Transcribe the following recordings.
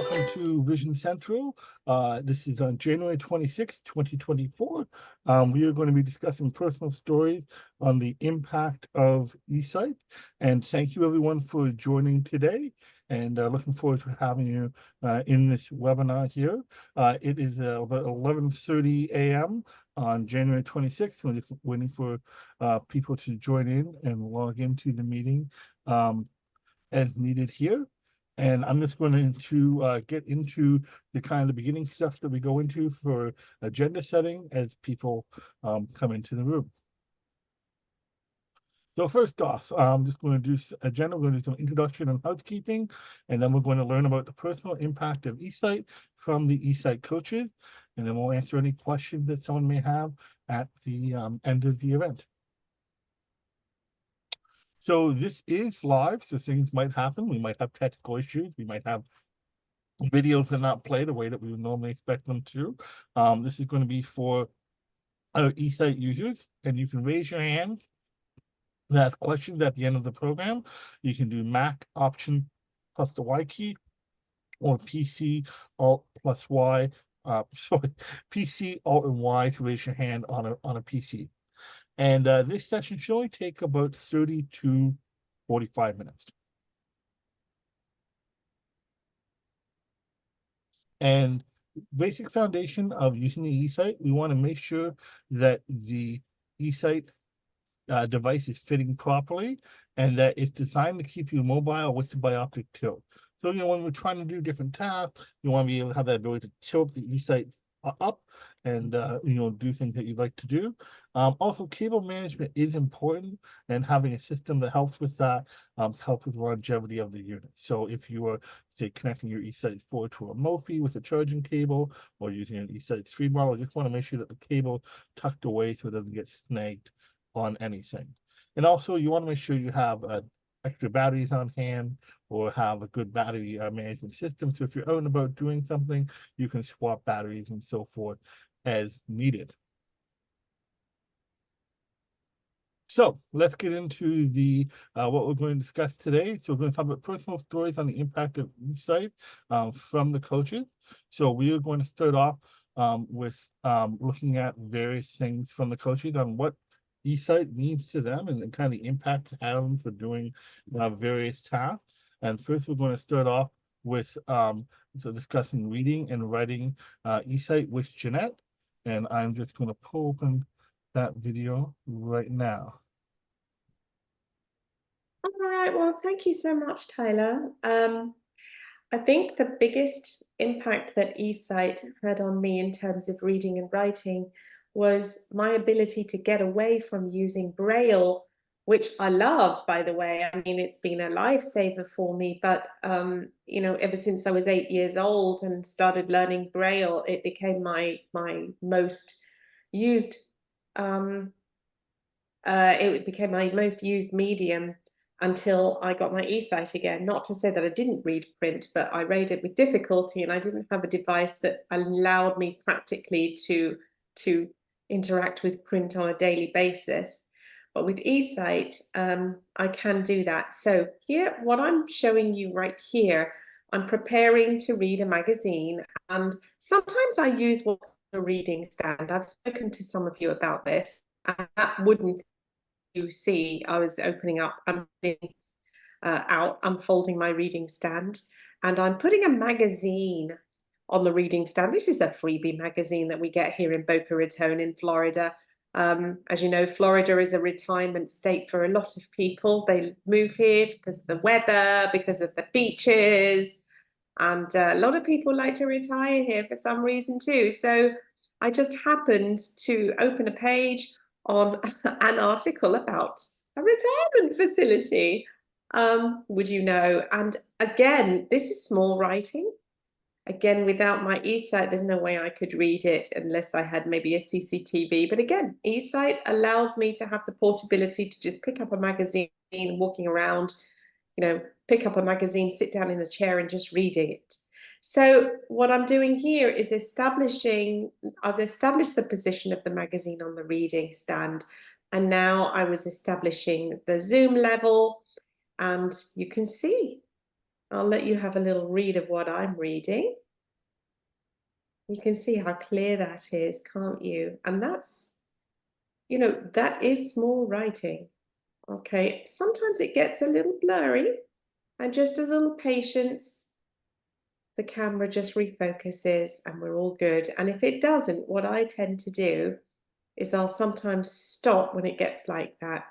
welcome to Vision Central. This is on January 26th, 2024. We are going to be discussing personal stories on the impact of eSight. And thank you everyone for joining today, and looking forward to having you in this webinar here. It is about 11:30 a.m. on January 26th. We're just waiting for people to join in and log into the meeting as needed here. And I'm just going to get into the kind of beginning stuff that we go into for agenda setting as people come into the room. So first off, I'm just going to do agenda. We're going to do some introduction and housekeeping, and then we're going to learn about the personal impact of eSight from the eSight coaches, and then we'll answer any questions that someone may have at the end of the event. So this is live, so things might happen. We might have technical issues. We might have videos that not play the way that we would normally expect them to. This is going to be for our eSight users, and you can raise your hand and ask questions at the end of the program. You can do Mac Option plus the Y key, or PC Alt plus Y. PC Alt and Y to raise your hand on a PC. And this session should only take about 30 to 45 minutes. And basic foundation of using the eSight, we want to make sure that the eSight device is fitting properly and that it's designed to keep you mobile with the bioptic tilt. So, when we're trying to do different tasks, you want to be able to have that ability to tilt the eSight up and do things that you'd like to do. Also, cable management is important, and having a system that helps with that helps with the longevity of the unit. So if you are, say, connecting your eSight 4 to a Mophie with a charging cable, or using an eSight 3 model, just want to make sure that the cable tucked away so it doesn't get snagged on anything. And also, you want to make sure you have extra batteries on hand, or have a good battery management system. So if you're out and about doing something, you can swap batteries and so forth as needed. So let's get into the what we're going to discuss today. So we're going to talk about personal stories on the impact of eSight from the coaches. So we are going to start off with looking at various things from the coaches on what eSight means to them and the kind of impact it has on them for doing various tasks. And first, we're going to start off with discussing reading and writing eSight with Jeanette. And I'm just going to pull open that video right now. All right, well, thank you so much, Tyler. I think the biggest impact that eSight had on me in terms of reading and writing was my ability to get away from using Braille, which I love, by the way. I mean, it's been a lifesaver for me, but ever since I was 8 years old and started learning Braille, it became my most used medium until I got my eSight again. Not to say that I didn't read print, but I read it with difficulty, and I didn't have a device that allowed me practically to interact with print on a daily basis. But with eSight, I can do that. So here, what I'm showing you right here, I'm preparing to read a magazine, and sometimes I use what's called a reading stand. I've spoken to some of you about this, and that wooden you see, I was opening up and unfolding my reading stand, and I'm putting a magazine on the reading stand. This is a freebie magazine that we get here in Boca Raton in Florida. As you know, Florida is a retirement state for a lot of people. They move here because of the weather, because of the beaches, and a lot of people like to retire here for some reason too. So I just happened to open a page on an article about a retirement facility, would you know? And again, this is small writing. Again, without my eSight, there's no way I could read it unless I had maybe a CCTV. But again, eSight allows me to have the portability to just pick up a magazine, walking around, pick up a magazine, sit down in a chair and just read it. So what I'm doing here is I've established the position of the magazine on the reading stand, and now I was establishing the zoom level, and you can see I'll let you have a little read of what I'm reading. You can see how clear that is, can't you? And that's, you know, that is small writing. Okay, sometimes it gets a little blurry, and just a little patience, the camera just refocuses and we're all good. And if it doesn't, what I tend to do is I'll sometimes stop when it gets like that,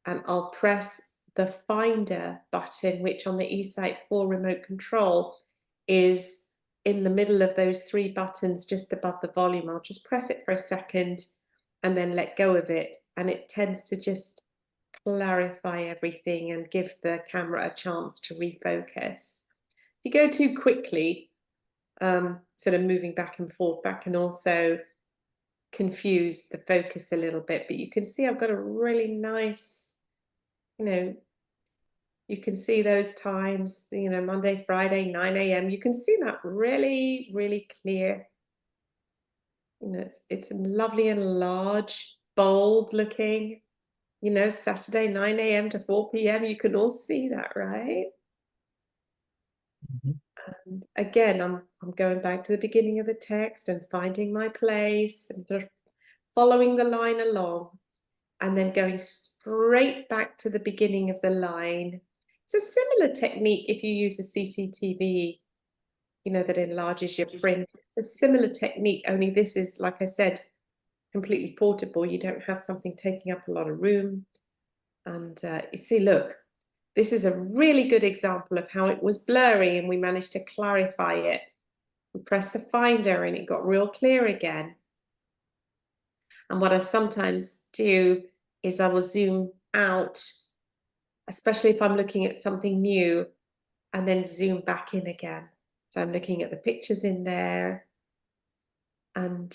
and I'll press the finder button, which on the eSight 4 remote control is in the middle of those 3 buttons just above the volume. I'll just press it for a second and then let go of it, and it tends to just clarify everything and give the camera a chance to refocus. If you go too quickly, sort of moving back and forth, that can also confuse the focus a little bit. But you can see I've got a really nice, you know, you can see those times, you know, Monday, Friday, 9 a.m. You can see that really, really clear. You know, it's lovely and large, bold looking. You know, Saturday, 9 a.m. to 4 p.m. You can all see that, right? Mhm. And again, I'm going back to the beginning of the text and finding my place and just following the line along, and then going straight back to the beginning of the line. It's a similar technique if you use a CCTV, you know, that enlarges your print. It's a similar technique, only this is, like I said, completely portable. You don't have something taking up a lot of room. And you see, look, this is a really good example of how it was blurry and we managed to clarify it. We pressed the finder and it got real clear again. And what I sometimes do is I will zoom out, especially if I'm looking at something new, and then zoom back in again. So I'm looking at the pictures in there. And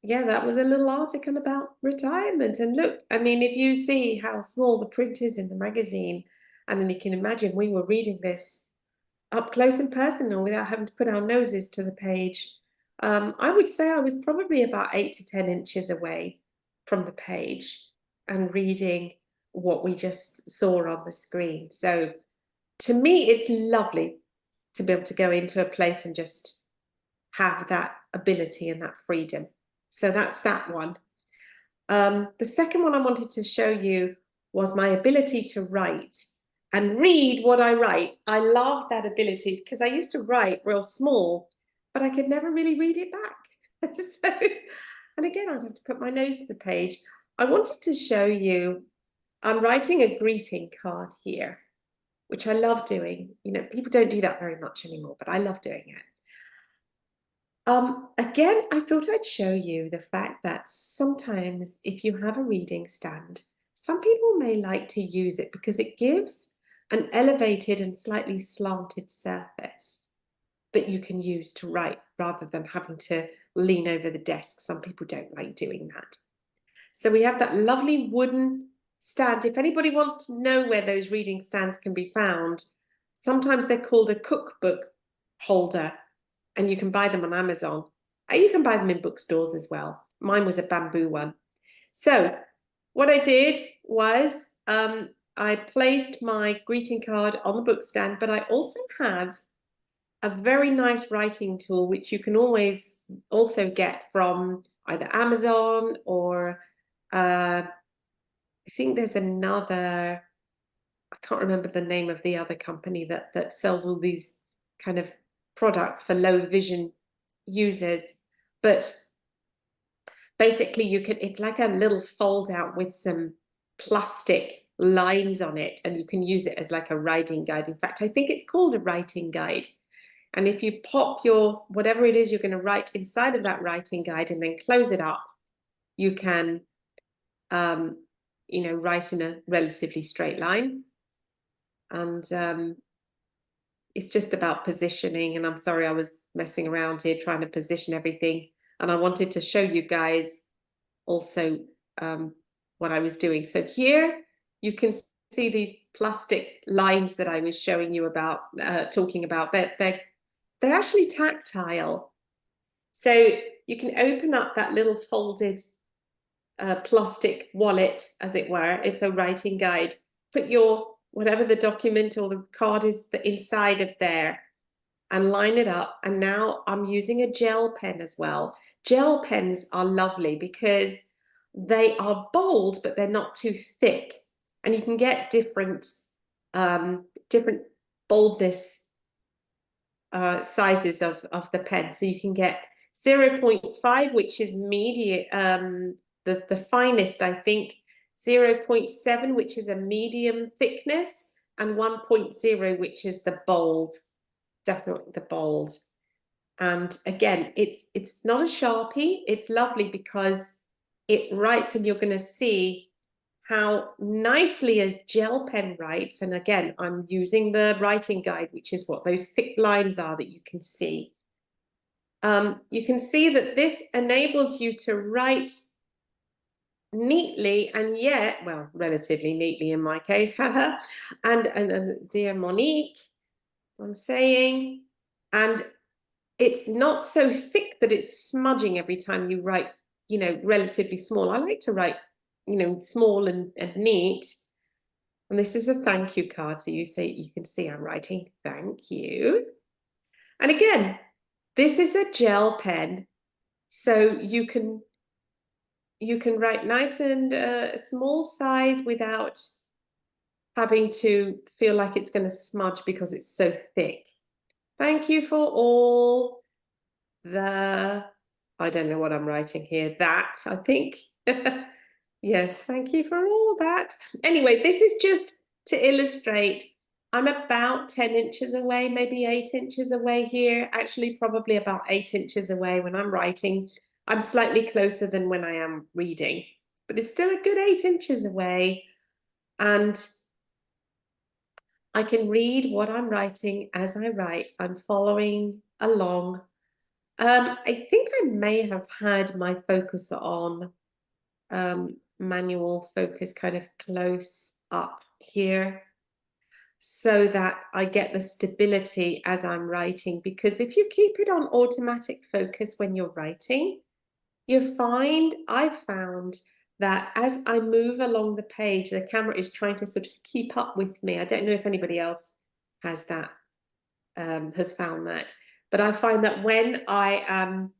yeah, that was a little article about retirement. And look, I mean, if you see how small the print is in the magazine, and then you can imagine we were reading this up close and personal without having to put our noses to the page. I would say I was probably about 8 to 10 inches away from the page and reading what we just saw on the screen. So to me, it's lovely to be able to go into a place and just have that ability and that freedom. So that's that one. The second one I wanted to show you was my ability to write and read what I write. I love that ability because I used to write real small, but I could never really read it back. So, and again, I'd have to put my nose to the page. I wanted to show you, I'm writing a greeting card here, which I love doing. You know, people don't do that very much anymore, but I love doing it. Again, I thought I'd show you the fact that sometimes if you have a reading stand, some people may like to use it because it gives an elevated and slightly slanted surface that you can use to write rather than having to lean over the desk. Some people don't like doing that. So we have that lovely wooden stand. If anybody wants to know where those reading stands can be found, sometimes they're called a cookbook holder, and you can buy them on Amazon. You can buy them in bookstores as well. Mine was a bamboo one. So what I did was I placed my greeting card on the book stand, but I also have a very nice writing tool, which you can always also get from either Amazon or I think there's another, I can't remember the name of the other company that sells all these kind of products for low vision users. But basically you can, it's like a little fold out with some plastic lines on it, and you can use it as like a writing guide. In fact, I think it's called a writing guide. And if you pop your, whatever it is you're going to write inside of that writing guide and then close it up, you can, you know, write in a relatively straight line. And it's just about positioning. And I'm sorry, I was messing around here trying to position everything. And I wanted to show you guys also what I was doing. So here you can see these plastic lines that I was showing you about, talking about. They're actually tactile. So you can open up that little folded plastic wallet, as it were. It's a writing guide. Put your whatever the document or the card is the inside of there, and line it up. And now I'm using a gel pen as well. Gel pens are lovely because they are bold, but they're not too thick. And you can get different boldness sizes of the pen. So you can get 0.5, which is medium, the finest, I think, 0.7, which is a medium thickness, and 1.0, which is the bold, definitely the bold. And again, it's not a Sharpie. It's lovely because it writes, and you're going to see how nicely a gel pen writes. And again, I'm using the writing guide, which is what those thick lines are that you can see. You can see that this enables you to write neatly, and yet, well, relatively neatly in my case, and dear Monique, I'm saying, and it's not so thick that it's smudging every time you write, you know, relatively small. I like to write, you know, small and neat. And this is a thank you card. So you can see I'm writing thank you. And again, this is a gel pen. So you can write nice and small size without having to feel like it's going to smudge because it's so thick. Thank you for all the, I don't know what I'm writing here, that, I think. Yes, thank you for all that. Anyway, this is just to illustrate. I'm about 10 inches away, maybe 8 inches away here. Actually, probably about 8 inches away when I'm writing. I'm slightly closer than when I am reading, but it's still a good 8 inches away. And I can read what I'm writing as I write. I'm following along. I think I may have had my focus on manual focus kind of close up here so that I get the stability as I'm writing, because if you keep it on automatic focus when you're writing, I've found that as I move along the page, the camera is trying to sort of keep up with me. I don't know if anybody else has that, has found that, but I find that when I am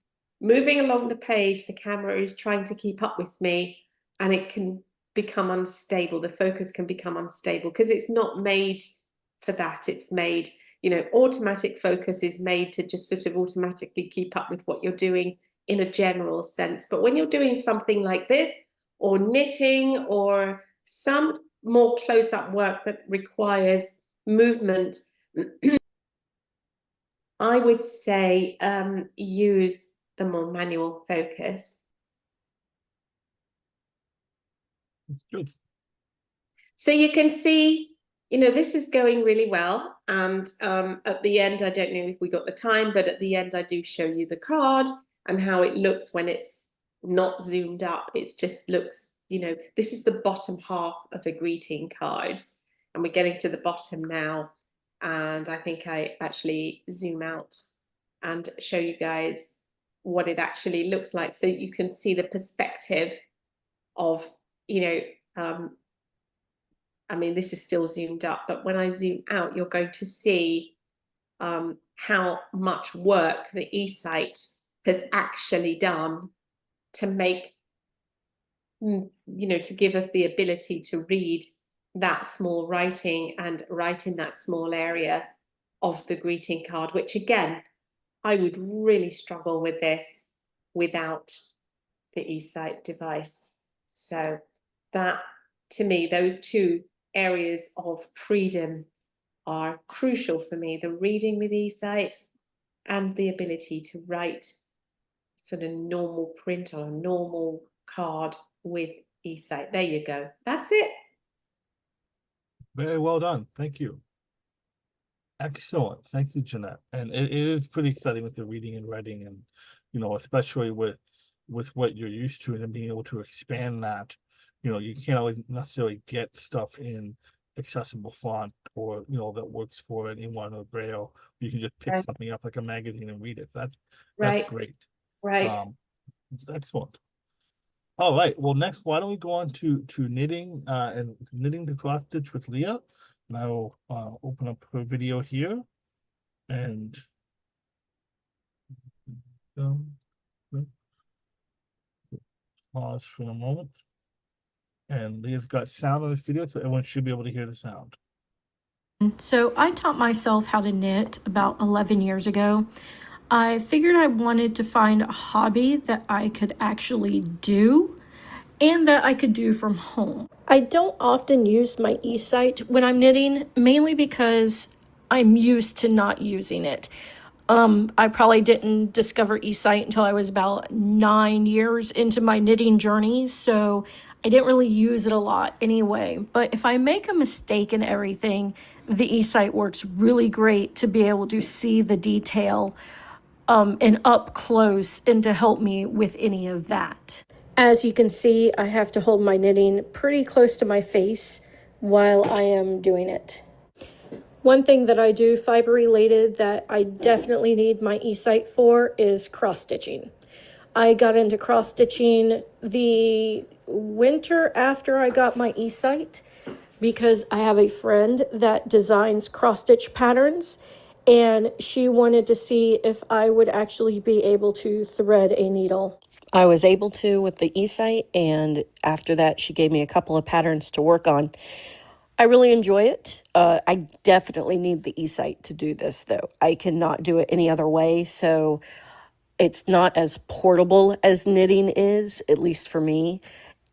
moving along the page, the camera is trying to keep up with me, and it can become unstable. The focus can become unstable because it's not made for that. It's made, you know, automatic focus is made to just sort of automatically keep up with what you're doing in a general sense. But when you're doing something like this, or knitting, or some more close-up work that requires movement, I would say use the more manual focus. Good. So you can see, you know, this is going really well. And at the end, I don't know if we got the time, but at the end, I do show you the card and how it looks when it's not zoomed up. It just looks, you know, this is the bottom half of a greeting card. And we're getting to the bottom now. And I think I actually zoom out and show you guys what it actually looks like. So you can see the perspective of, you know, I mean, this is still zoomed up, but when I zoom out, you're going to see how much work the eSight has actually done to make, you know, to give us the ability to read that small writing and write in that small area of the greeting card, which again, I would really struggle with this without the eSight device. So that, to me, those two areas of freedom are crucial for me: the reading with eSight and the ability to write sort of normal print on a normal card with eSight. There you go. That's it. Very well done. Thank you. Excellent. Thank you, Jeanette. And it is pretty exciting with the reading and writing, and, you know, especially with what you're used to and being able to expand that. You know, you can't always necessarily get stuff in accessible font, or, you know, that works for anyone, or Braille. You can just pick Right. something up like a magazine and read it. That's Right. great. Right. Excellent. All right. Well, next, why don't we go on to knitting and knitting the cross stitch with Leah. And I will open up her video here and um, pause for a moment. And Leah's got sound on this video, so everyone should be able to hear the sound. So I taught myself how to knit about 11 years ago. I figured I wanted to find a hobby that I could actually do and that I could do from home. I don't often use my eSight when I'm knitting, mainly because I'm used to not using it. I probably didn't discover eSight until I was about 9 years into my knitting journey, so I didn't really use it a lot anyway. But if I make a mistake in everything, the eSight works really great to be able to see the detail and up close and to help me with any of that. As you can see, I have to hold my knitting pretty close to my face while I am doing it. One thing that I do fiber related that I definitely need my eSight for is cross stitching. I got into cross stitching the winter after I got my eSight because I have a friend that designs cross stitch patterns and she wanted to see if I would actually be able to thread a needle. I was able to with the eSight, and after that she gave me a couple of patterns to work on. I really enjoy it. I definitely need the eSight to do this, though. I cannot do it any other way, so it's not as portable as knitting is, at least for me.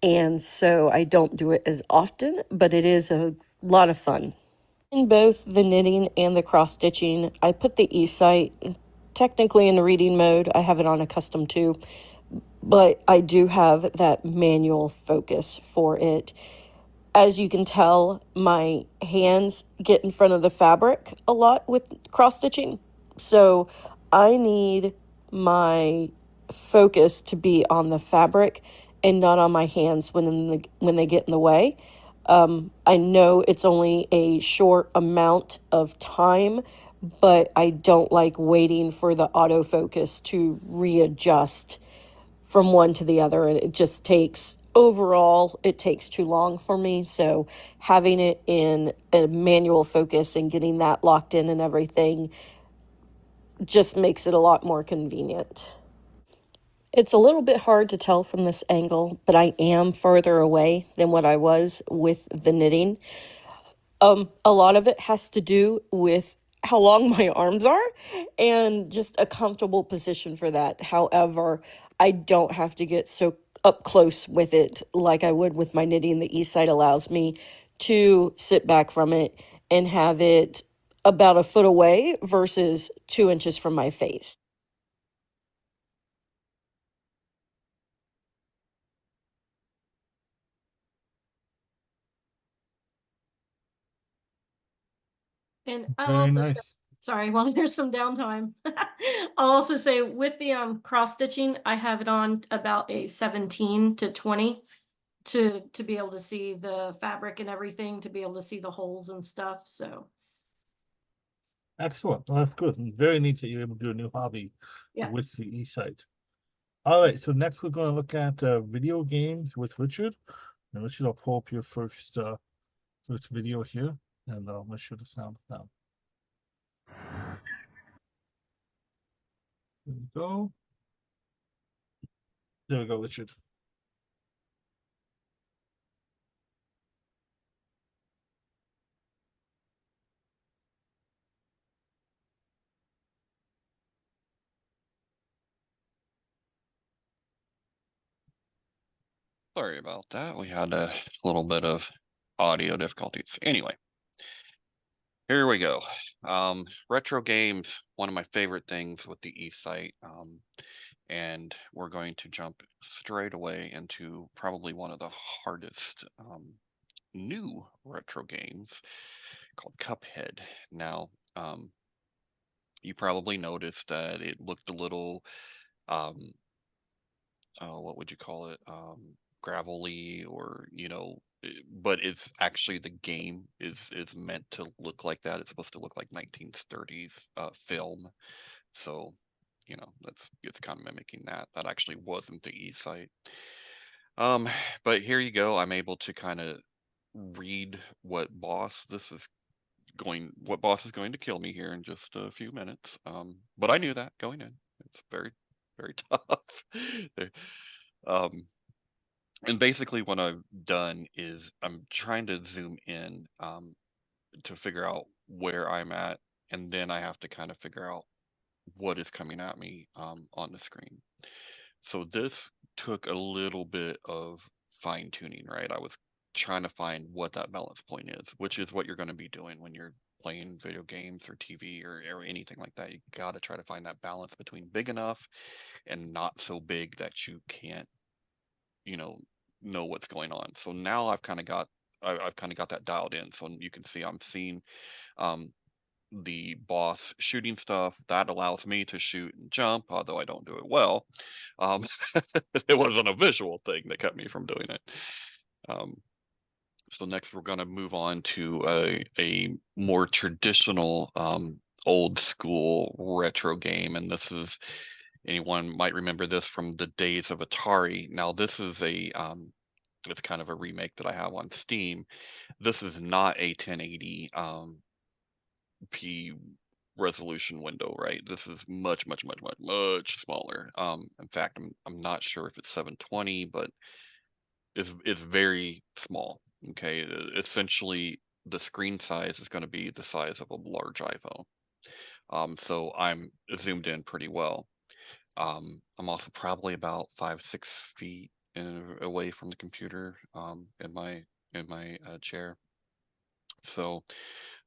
And so I don't do it as often, but it is a lot of fun. In both the knitting and the cross stitching, I put the eSight technically in the reading mode. I have it on a custom too, but I do have that manual focus for it. As you can tell, my hands get in front of the fabric a lot with cross stitching. So I need my focus to be on the fabric and not on my hands when they get in the way. I know it's only a short amount of time, but I don't like waiting for the autofocus to readjust from one to the other, and it just takes it takes too long for me. So having it in a manual focus and getting that locked in and everything just makes it a lot more convenient. It's a little bit hard to tell from this angle, but I am further away than what I was with the knitting. A lot of it has to do with how long my arms are and just a comfortable position for that. However, I don't have to get so up close with it like I would with my knitting. The eSight allows me to sit back from it and have it about a foot away versus 2 inches from my face. And I'll Very also, nice. sorry, while there's some downtime, I'll also say with the cross stitching, I have it on about a 17 to 20 to be able to see the fabric and everything, to be able to see the holes and stuff. So Excellent. Well, that's good. And very neat that you're able to do a new hobby yeah. with the eSight. All right, so next we're going to look at video games with Richard. And Richard, I'll pull up your first video here, and I'll make sure the sound is down. There we go. There we go, Richard. Sorry about that. We had a little bit of audio difficulties. Anyway, here we go. Retro games, one of my favorite things with the eSight. And we're going to jump straight away into probably one of the hardest new retro games called Cuphead. Now, you probably noticed that it looked a little um, what would you call it? Gravelly, or but it's actually, the game is meant to look like that. It's supposed to look like 1930s film. So, it's kind of mimicking that. That actually wasn't the eSight. But here you go. I'm able to kind of read what boss this is what boss is going to kill me here in just a few minutes. But I knew that going in. It's very, very tough. There- um, and basically what I've done is I'm trying to zoom in to figure out where I'm at, and then I have to kind of figure out what is coming at me on the screen. So this took a little bit of fine tuning, right? I was trying to find what that balance point is, which is what you're going to be doing when you're playing video games or TV or anything like that. You got to try to find that balance between big enough and not so big that you can't, you know what's going on. So now I've kind of got that dialed in. So you can see I'm seeing um, the boss shooting stuff that allows me to shoot and jump, although I don't do it well. Um, it wasn't a visual thing that kept me from doing it. So next we're going to move on to a more traditional old school retro game, and this is, anyone might remember this from the days of Atari. Now this is it's kind of a remake that I have on Steam. This is not a 1080 p resolution window, right? This is much, much, much, much, much smaller. In fact, I'm not sure if it's 720, but it's very small. Okay, essentially the screen size is going to be the size of a large iPhone. So I'm zoomed in pretty well. I'm also probably about 5, 6 feet away from the computer in my chair. So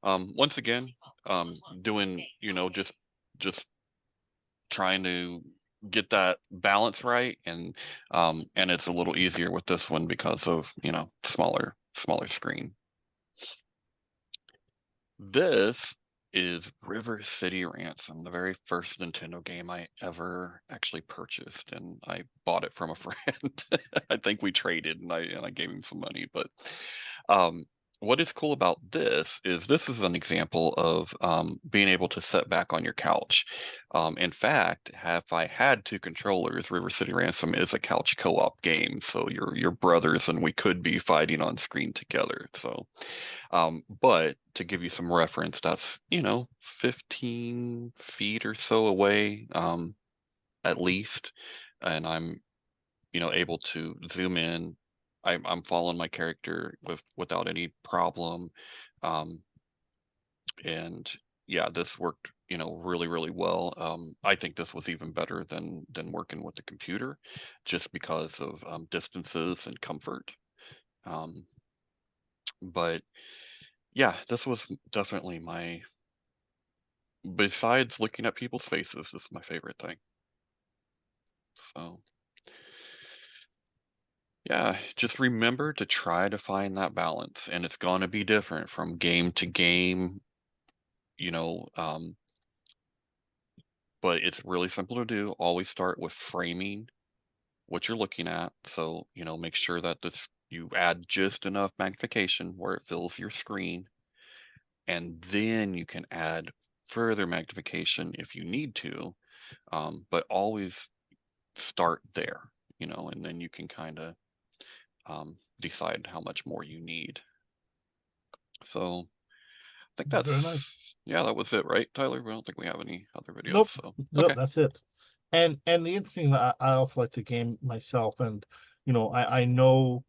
once again, doing just trying to get that balance right, and it's a little easier with this one because of smaller screen. This is River City Ransom, the very first Nintendo game I ever actually purchased, and I bought it from a friend. I think we traded, and I gave him some money. But um, what is cool about this is an example of being able to sit back on your couch. In fact, if I had two controllers, River City Ransom is a couch co-op game, so you're brothers, and we could be fighting on screen together. So. But to give you some reference, that's 15 feet or so away, at least, and I'm able to zoom in. I'm following my character without any problem, um, and yeah, this worked really, really well. I think this was even better than working with the computer, just because of distances and comfort. Um, but yeah, this was definitely besides looking at people's faces, this is my favorite thing. So yeah, just remember to try to find that balance, and it's going to be different from game to game, you know, um, but it's really simple to do. Always start with framing what you're looking at. So, make sure that you add just enough magnification where it fills your screen, and then you can add further magnification if you need to, but always start there, and then you can kind of decide how much more you need. So I think Very nice. that was it, right, Tyler? We don't think we have any other videos. Nope. So Nope, okay. that's it. And the interesting that I also like to game myself, and I know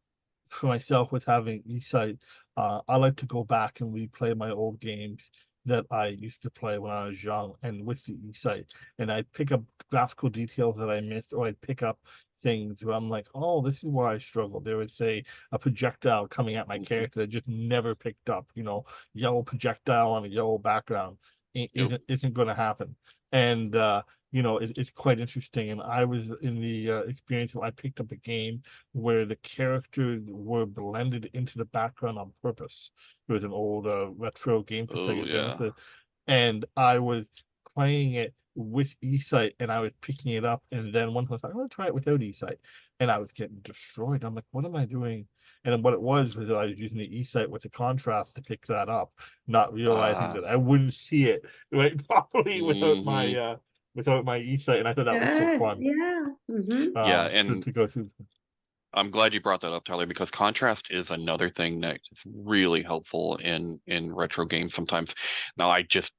for myself with having eSight, I like to go back and replay my old games that I used to play when I was young, and with the eSight, and I pick up graphical details that I missed, or I pick up things where I'm like, oh, this is where I struggled. There was a projectile coming at my Mhm. character that just never picked up, yellow projectile on a yellow background Yep. isn't going to happen. And it's quite interesting. And I was in the experience where I picked up a game where the characters were blended into the background on purpose. It was an old retro game for Oh Sega yeah. Genesis, and I was playing it with eSight, and I was picking it up, and then one was like, I'm gonna try it without eSight, and I was getting destroyed. I'm like, what am I doing? And then what it was that I was using the eSight with the contrast to pick that up, not realizing that I wouldn't see it right properly Mhm. without my eSight, and I thought that was so fun Yeah. Mm-hmm. Yeah, to and go through. I'm glad you brought that up, Tyler, because contrast is another thing that is really helpful in retro games sometimes. Now, I just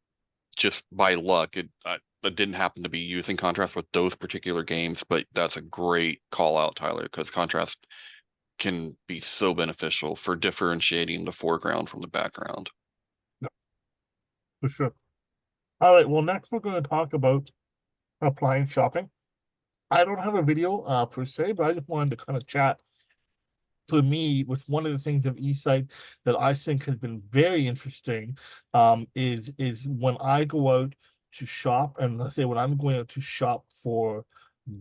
by luck, I didn't happen to be using contrast with those particular games, but that's a great call out, Tyler, because contrast can be so beneficial for differentiating the foreground from the background. For sure. All right, well, next we're going to talk about appliance shopping. I don't have a video per se, but I just wanted to kind of chat. For me, with one of the things of eSight that I think has been very interesting, is when I go out to shop, and let's say when I'm going out to shop for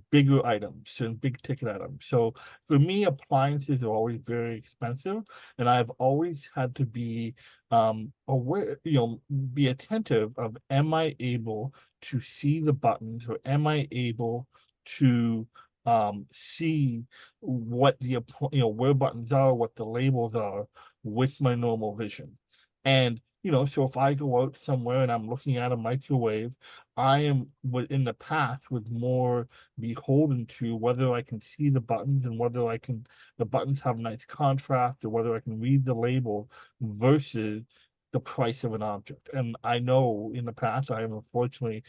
bigger items and big ticket items. So for me, appliances are always very expensive, and I've always had to be aware, be attentive of, am I able to see the buttons, or am I able to see what the where buttons are, what the labels are with my normal vision. And so if I go out somewhere and I'm looking at a microwave, I am in the past was more beholden to whether I can see the buttons, and whether the buttons have nice contrast, or whether I can read the label versus the price of an object. And I know in the past I have unfortunately,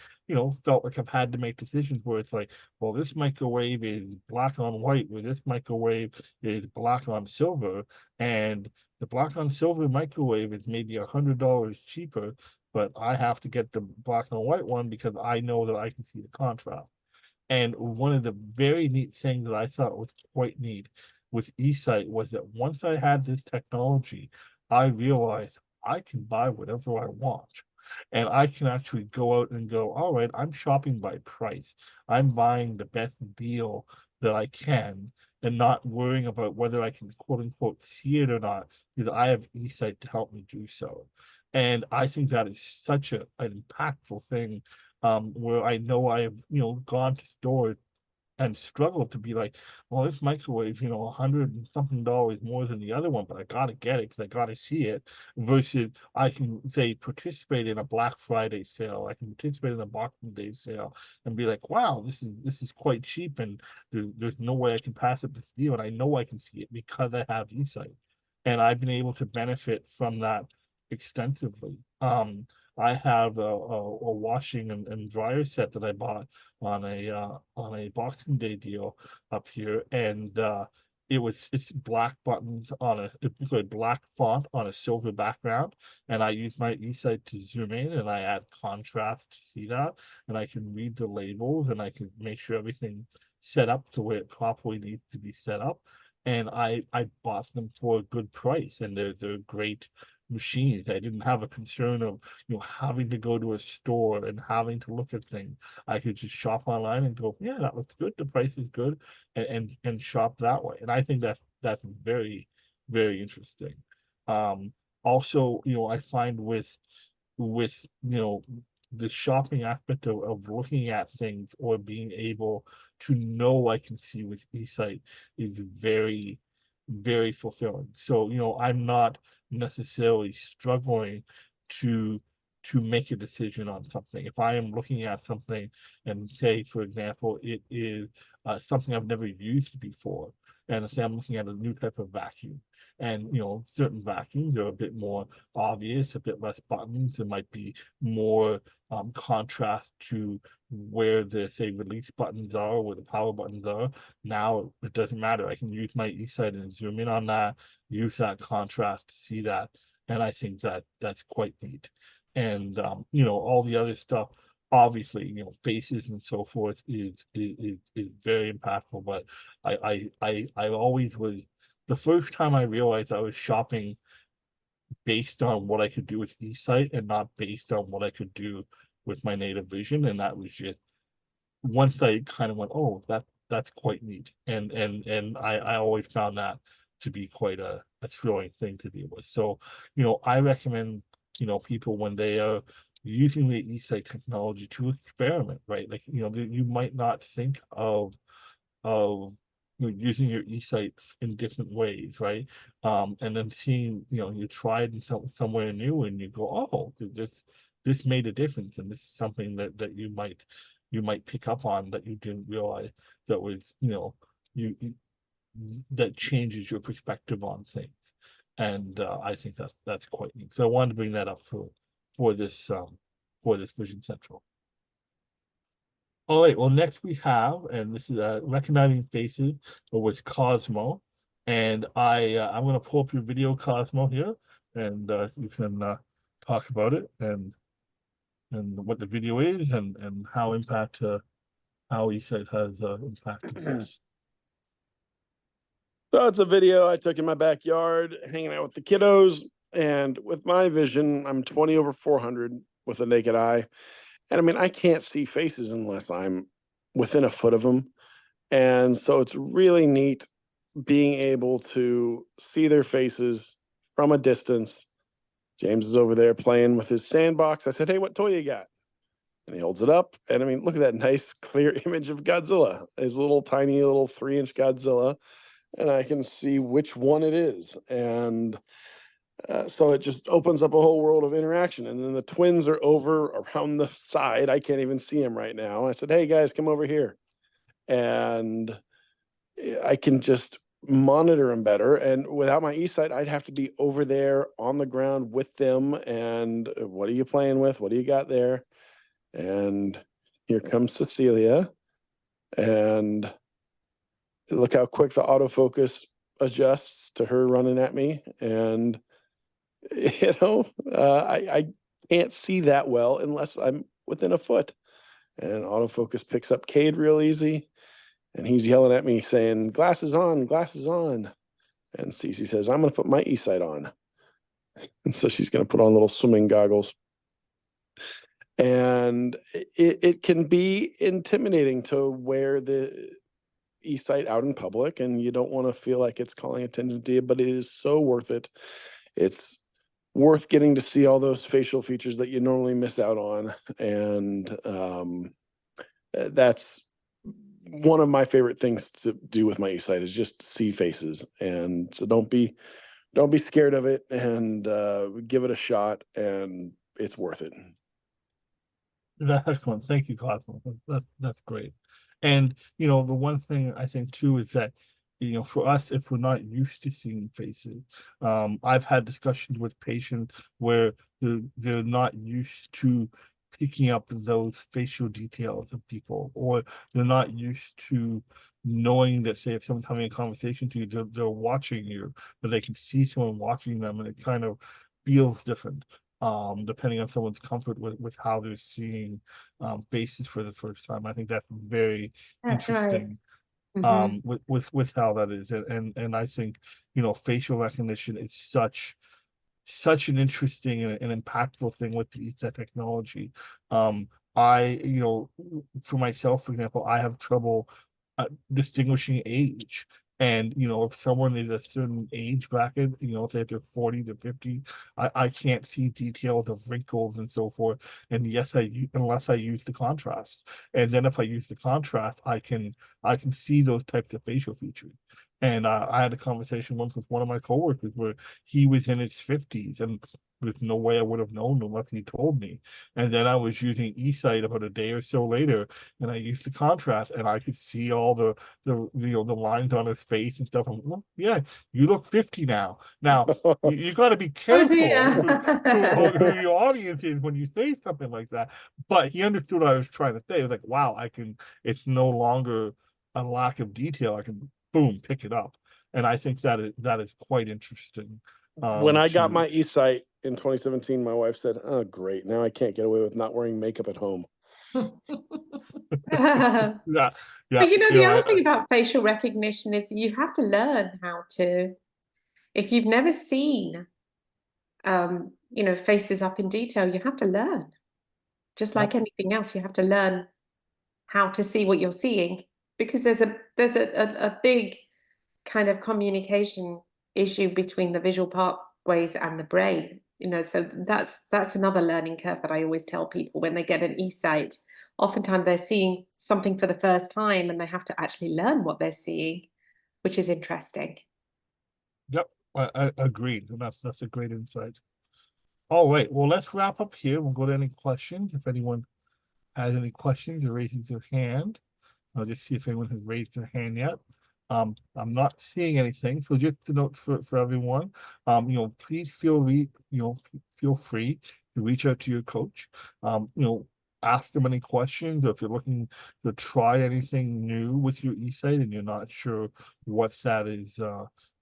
felt like I've had to make decisions where it's like, well, this microwave is black on white, where this microwave is black on silver, and the black on silver microwave is maybe $100 cheaper, but I have to get the black on white one because I know that I can see the contrast. And one of the very neat things that I thought was quite neat with eSight was that once I had this technology, I realized I can buy whatever I want. And I can actually go out and go, all right, I'm shopping by price. I'm buying the best deal that I can, and not worrying about whether I can quote unquote see it or not, because I have eSight to help me do so. And I think that is such an impactful thing, where I know I have, gone to stores and struggled to be like, well, this microwave, $100 and something more than the other one, but I gotta get it because I gotta see it. Versus I can say participate in a Black Friday sale, I can participate in a Boxing Day sale, and be like, wow, this is quite cheap, and there's no way I can pass up this deal, and I know I can see it because I have eSight, and I've been able to benefit from that extensively. I have a washing and dryer set that I bought on a Boxing Day deal up here, and it's black buttons on a black font on a silver background, and I use my eSight to zoom in, and I add contrast to see that, and I can read the labels, and I can make sure everything set up the way it properly needs to be set up. And I bought them for a good price, and they're great machines. I didn't have a concern of having to go to a store and having to look at things. I could just shop online and go, yeah, that looks good, the price is good, and shop that way. And I think that's very, very interesting. Also, I find with the shopping aspect of looking at things, or being able to know I can see with eSight, is very, very fulfilling. So, I'm not necessarily struggling to make a decision on something. If I am looking at something and say, for example, it is something I've never used before, and say I'm looking at a new type of vacuum, and certain vacuums are a bit more obvious, a bit less buttons, there might be more contrast to where the say release buttons are, where the power buttons are. Now it doesn't matter, I can use my eSight and zoom in on that, use that contrast to see that, and I think that's quite neat. And all the other stuff, obviously, faces and so forth is very impactful. But I always was, the first time I realized I was shopping based on what I could do with eSight, and not based on what I could do with my native vision. And that was just, once I kind of went, oh, that's quite neat. And I always found that to be quite a thrilling thing to deal with. So, I recommend, people, when they are using the eSight technology, to experiment, right? Like, you might not think of using your eSight in different ways, right? And then seeing, you try it in somewhere new, and you go, oh, this made a difference, and this is something that you might pick up on that you didn't realize that was, you that changes your perspective on things. And I think that's quite neat. So I wanted to bring that up for this Vision Central. All right, well, next we have, and this is recognizing faces with Cosmo. And I'm going to pull up your video, Cosmo, here, and you can talk about it and what the video is and how how eSight has impacted this. So it's a video I took in my backyard, hanging out with the kiddos. And with my vision, I'm 20 over 400 with the naked eye. And I mean, I can't see faces unless I'm within a foot of them. And so it's really neat being able to see their faces from a distance. James is over there playing with his sandbox. I said, "Hey, what toy you got?" And he holds it up. And I mean, look at that nice, clear image of Godzilla, his little tiny little 3-inch Godzilla. And I can see which one it is. And so it just opens up a whole world of interaction. And then the twins are over around the side. I can't even see them right now. I said, "Hey guys, come over here." And I can just monitor them better. And without my eSight, I'd have to be over there on the ground with them. And what are you playing with? What do you got there? And here comes Cecilia. And look how quick the autofocus adjusts to her running at me. And I can't see that well unless I'm within a foot. And autofocus picks up Cade real easy. And he's yelling at me saying, "Glasses on, glasses on." And Cece says, "I'm going to put my eSight on." And so she's going to put on little swimming goggles. And it can be intimidating to wear the eSight out in public, and you don't want to feel like it's calling attention to you, but it is so worth it. It's worth getting to see all those facial features that you normally miss out on. And that's one of my favorite things to do with my eSight is just see faces. And so don't be scared of it, and give it a shot, and it's worth it. That's excellent. Thank you, Cosmo. That's great. And the one thing I think too is that for us, if we're not used to seeing faces, I've had discussions with patients where they're not used to picking up those facial details of people, or they're not used to knowing that, say, if someone's having a conversation to you, they're watching you, but they can see someone watching them, and it kind of feels different. Depending on someone's comfort with how they're seeing faces for the first time. I think that's very That's right. interesting Mhm. with how that is. And I think, facial recognition is such an interesting and impactful thing with the eSight technology. I, for myself, for example, I have trouble distinguishing age. And if someone is a certain age bracket, say if they're 40 to 50, I can't see details of wrinkles and so forth. And yes, unless I use the contrast. And then if I use the contrast, I can see those types of facial features. And I had a conversation once with one of my coworkers where he was in his 50s, and there's no way I would have known unless he told me. And then I was using eSight about a day or so later, and I used the contrast, and I could see all the lines on his face and stuff. I'm, well, yeah, you look 50 now. Now you got to be Oh careful dear. who your audience is when you say something like that. But he understood what I was trying to say. It was like, wow, it's no longer a lack of detail. I can boom pick it up, and I think that is quite interesting. When I got to my eSight in 2017, my wife said, "Oh, great. Now I can't get away with not wearing makeup at home." But yeah the other thing about facial recognition is you have to learn how to, if you've never seen, faces up in detail, you have to learn. Just like anything else, you have to learn how to see what you're seeing, because there's a big kind of communication issue between the visual pathways and the brain. So that's another learning curve that I always tell people when they get an eSight. Oftentimes they're seeing something for the first time, and they have to actually learn what they're seeing, which is interesting. Yep, I agreed, and that's a great insight. All right, well, let's wrap up here. We'll go to any questions. If anyone has any questions or raises their hand, I'll just see if anyone has raised their hand yet. I'm not seeing anything, so just a note for everyone, please feel free to reach out to your coach. Ask them any questions, or if you're looking to try anything new with your eSight and you're not sure what that is,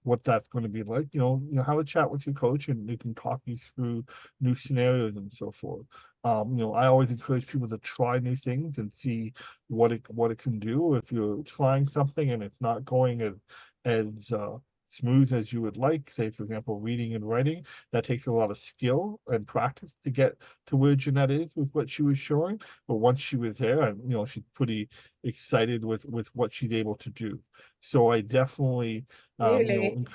what that's going to be like, have a chat with your coach and they can talk you through new scenarios and so forth. I always encourage people to try new things and see what it can do. If you're trying something and it's not going as smooth as you would like, say for example reading and writing, that takes a lot of skill and practice to get to where Jeanette is with what she was showing. But once she was there, and she's pretty excited with what she's able to do. So I definitely Really.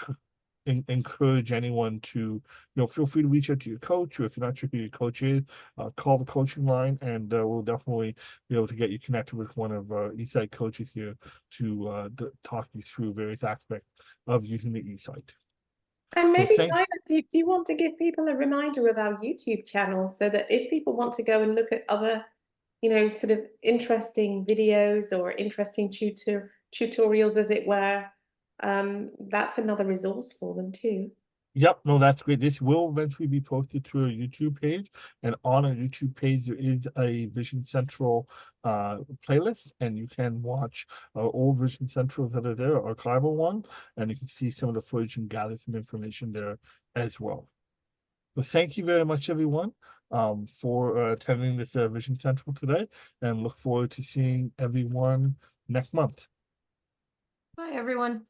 encourage anyone to feel free to reach out to your coach, or if you're not sure who your coach is, call the coaching line, and we'll definitely be able to get you connected with one of our eSight coaches here to talk you through various aspects of using the eSight. And So maybe, thanks. Tyler, do you want to give people a reminder of our YouTube channel so that if people want to go and look at other, sort of interesting videos or interesting tutorials, as it were, that's another resource for them too. Yep, no, that's great. This will eventually be posted to our YouTube page, and on our YouTube page there is a Vision Central playlist, and you can watch all Vision Centrals that are there, archival ones, and you can see some of the footage and gather some information there as well. So thank you very much, everyone, for attending this Vision Central today, and look forward to seeing everyone next month. Bye, everyone.